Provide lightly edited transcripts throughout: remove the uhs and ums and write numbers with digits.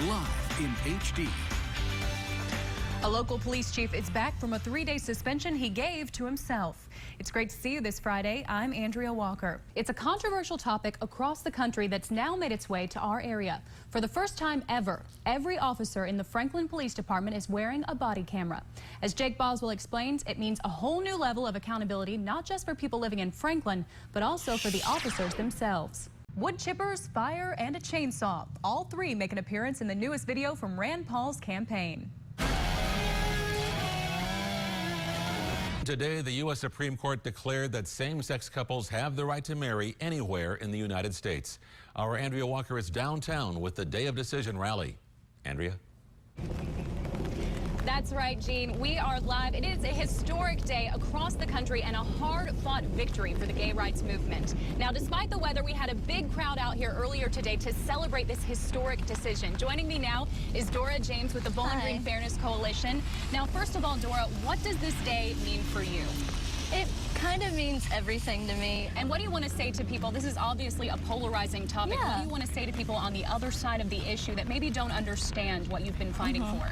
live in HD. A local police chief is back from a 3-day suspension he gave to himself. It's great to see you this Friday. I'm Andrea Walker. It's a controversial topic across the country that's now made its way to our area. For the first time ever, every officer in the Franklin Police Department is wearing a body camera. As Jake Boswell explains, it means a whole new level of accountability, not just for people living in Franklin, but also for the officers themselves. Wood chippers, fire, and a chainsaw. All three make an appearance in the newest video from Rand Paul's campaign. Today, the U.S. Supreme Court declared that same-sex couples have the right to marry anywhere in the United States. Our Andrea Walker is downtown with the Day of Decision rally. Andrea? That's right, Gene. We are live. It is a historic day across the country and a hard-fought victory for the gay rights movement. Now, despite the weather, we had a big crowd out here earlier today to celebrate this historic decision. Joining me now is Dora James with the Bowling Green Fairness Coalition. Now, first of all, Dora, what does this day mean for you? It kind of means everything to me. And what do you want to say to people? This is obviously a polarizing topic. Yeah. What do you want to say to people on the other side of the issue that maybe don't understand what you've been fighting for?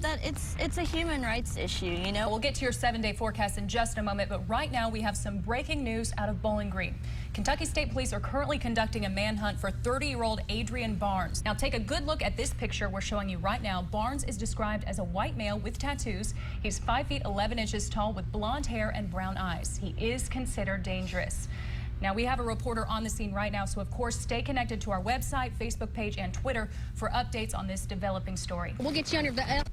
That it's a human rights issue, you know? We'll get to your 7-day forecast in just a moment, but right now we have some breaking news out of Bowling Green. Kentucky State Police are currently conducting a manhunt for 30-year-old Adrian Barnes. Now take a good look at this picture we're showing you right now. Barnes is described as a white male with tattoos. He's 5 feet 11 inches tall with blonde hair and brown eyes. He is considered dangerous. Now, we have a reporter on the scene right now, so of course, stay connected to our website, Facebook page, and Twitter for updates on this developing story. We'll get you under the...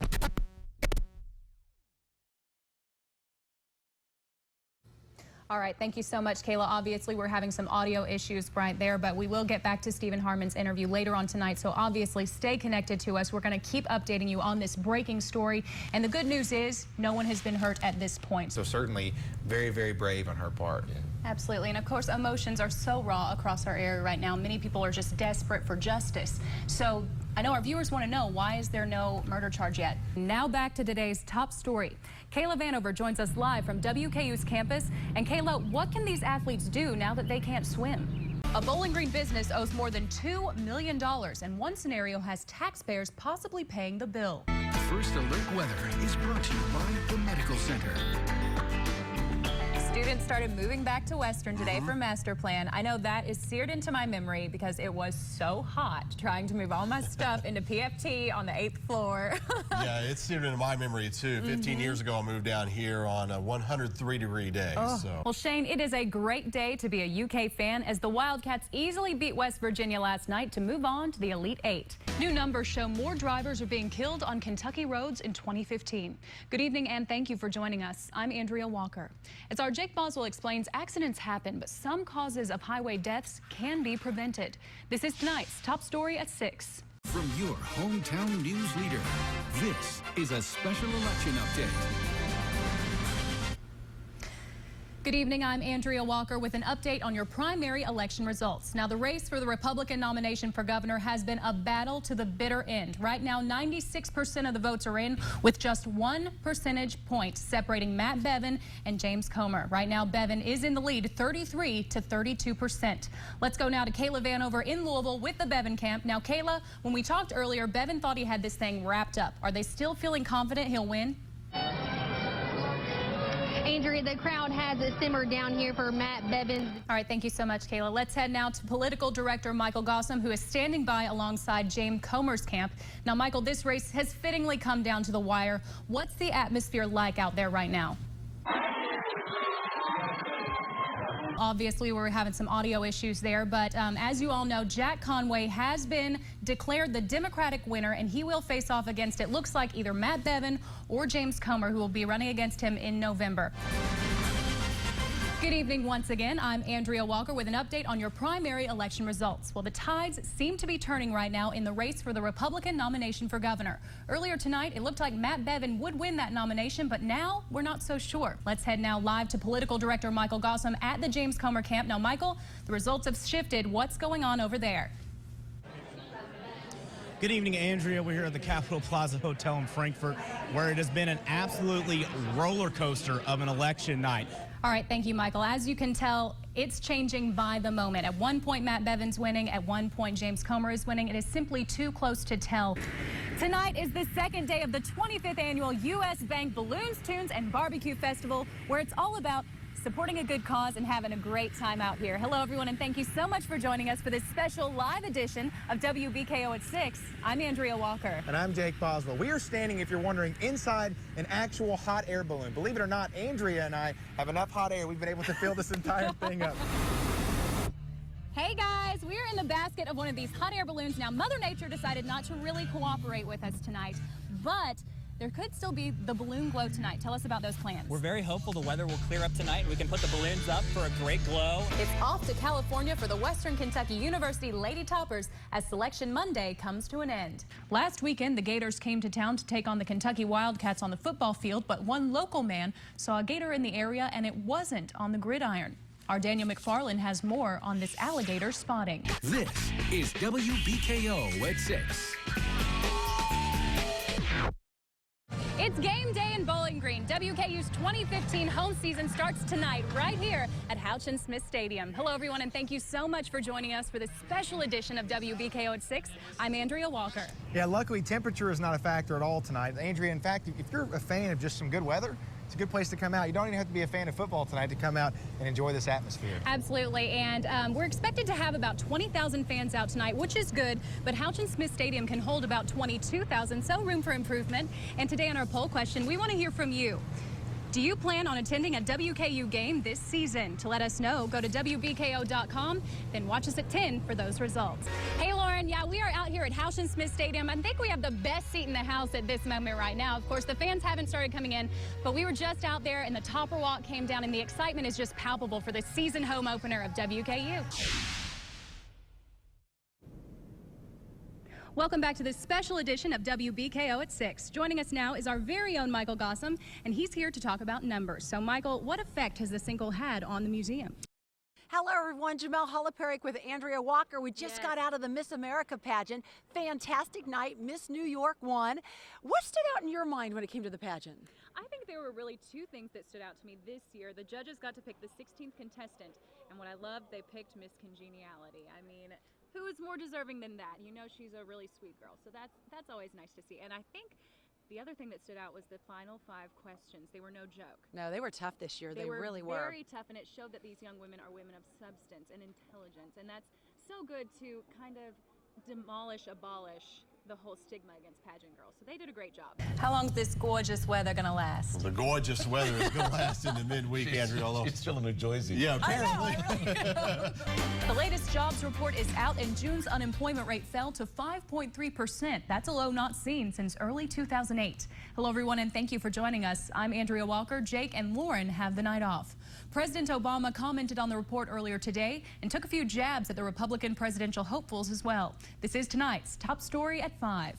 All right, thank you so much, Kayla. Obviously, we're having some audio issues right there, but we will get back to Stephen Harmon's interview later on tonight, so obviously stay connected to us. We're going to keep updating you on this breaking story, and the good news is no one has been hurt at this point. So certainly very, very brave on her part. Absolutely, and of course, emotions are so raw across our area right now. Many people are just desperate for justice. So I know our viewers want to know, why is there no murder charge yet? Now back to today's top story. Kayla Vanover joins us live from WKU's campus. And Kayla, what can these athletes do now that they can't swim? A Bowling Green business owes more than $2 million, and one scenario has taxpayers possibly paying the bill. First Alert Weather is brought to you by the Medical Center. Students started moving back to Western today for master plan. I know that is seared into my memory because it was so hot trying to move all my stuff into PFT on the 8th floor. Yeah, it's seared into my memory too. 15 years ago, I moved down here on a 103-degree day. So. Well, Shane, it is a great day to be a UK fan as the Wildcats easily beat West Virginia last night to move on to the Elite Eight. New numbers show more drivers are being killed on Kentucky roads in 2015. Good evening and thank you for joining us. I'm Andrea Walker. As our Jake Boswell explains, accidents happen, but some causes of highway deaths can be prevented. This is tonight's top story at 6. From your hometown news leader, this is a special election update. Good evening, I'm Andrea Walker with an update on your primary election results. Now, the race for the Republican nomination for governor has been a battle to the bitter end. Right now, 96% of the votes are in, with just 1 percentage point separating Matt Bevin and James Comer. Right now, Bevin is in the lead, 33 to 32%. Let's go now to Kayla Vanover in Louisville with the Bevin camp. Now, Kayla, when we talked earlier, Bevin thought he had this thing wrapped up. Are they still feeling confident he'll win? Andrea, the crowd has simmered down here for Matt Bevin. All right, thank you so much, Kayla. Let's head now to political director Michael Gossam, who is standing by alongside James Comer's camp. Now, Michael, this race has fittingly come down to the wire. What's the atmosphere like out there right now? Obviously, we're having some audio issues there, but as you all know, Jack Conway has been declared the Democratic winner, and he will face off against, it looks like, either Matt Bevin or James Comer, who will be running against him in November. Good evening once again. I'm Andrea Walker with an update on your primary election results. Well, the tides seem to be turning right now in the race for the Republican nomination for governor. Earlier tonight, it looked like Matt Bevin would win that nomination, but now we're not so sure. Let's head now live to political director Michael Gossam at the James Comer camp. Now, Michael, the results have shifted. What's going on over there? Good evening, Andrea. We're here at the Capitol Plaza Hotel in Frankfort, where it has been an absolutely roller coaster of an election night. All right, thank you, Michael. As you can tell, It's changing by the moment. At one point, Matt Bevin's winning. At one point, James Comer is winning. It is simply too close to tell. Tonight is the second day of the 25th annual U.S. Bank Balloons, Tunes, and Barbecue Festival, where it's all about supporting a good cause and having a great time out here. Hello, everyone, and thank you so much for joining us for this special live edition of WBKO at 6. I'm Andrea Walker. And I'm Jake Boswell. We are standing, if you're wondering, inside an actual hot air balloon. Believe it or not, Andrea and I have enough hot air. We've been able to fill this entire thing up. Hey guys, we're in the basket of one of these hot air balloons. Now, Mother Nature decided not to really cooperate with us tonight, but there could still be the balloon glow tonight. Tell us about those plans. We're very hopeful the weather will clear up tonight. We can put the balloons up for a great glow. It's off to California for the Western Kentucky University Lady Toppers as Selection Monday comes to an end. Last weekend, the Gators came to town to take on the Kentucky Wildcats on the football field, but one local man saw a gator in the area and it wasn't on the gridiron. Our Daniel McFarland has more on this alligator spotting. This is WBKO at 6. It's game day in Bowling Green. WKU's 2015 home season starts tonight right here at Houchin Smith Stadium. Hello, everyone, and thank you so much for joining us for this special edition of WBKO at 6. I'm Andrea Walker. Yeah, luckily temperature is not a factor at all tonight. Andrea, in fact, if you're a fan of just some good weather, it's a good place to come out. You don't even have to be a fan of football tonight to come out and enjoy this atmosphere. Absolutely, and we're expected to have about 20,000 fans out tonight, which is good, but Houchin Smith Stadium can hold about 22,000, so room for improvement. And today on our poll question, we want to hear from you. Do you plan on attending a WKU game this season? To let us know, go to WBKO.com, then watch us at 10 for those results. Hey, Lauren, yeah, we are out here at Houchin Smith Stadium. I think we have the best seat in the house at this moment right now. Of course, the fans haven't started coming in, but we were just out there and the topper walk came down and the excitement is just palpable for the season home opener of WKU. Welcome back to this special edition of WBKO at 6. Joining us now is our very own Michael Gossam, and he's here to talk about numbers. So, Michael, what effect has the single had on the museum? Hello, everyone. Jamel Hullaparik with Andrea Walker. We just got out of the Miss America pageant. Fantastic night. Miss New York won. What stood out in your mind when it came to the pageant? I think there were really two things that stood out to me this year. The judges got to pick the 16th contestant, and what I loved, they picked Miss Congeniality. I mean, who is more deserving than that? You know, she's a really sweet girl, so that's always nice to see. And I think the other thing that stood out was the final 5 questions. They were no joke. No, they were tough this year. They really were. Very tough, and it showed that these young women are women of substance and intelligence, and that's so good to kind of abolish the whole stigma against pageant girls. So they did a great job. How long is this gorgeous weather going to last? Well, the gorgeous weather is going to last into midweek, Andrea. She's still in New Jersey. Yeah, apparently. The latest jobs report is out, and June's unemployment rate fell to 5.3%. That's a low not seen since early 2008. Hello, everyone, and thank you for joining us. I'm Andrea Walker. Jake and Lauren have the night off. President Obama commented on the report earlier today and took a few jabs at the Republican presidential hopefuls as well. This is tonight's top story at 5.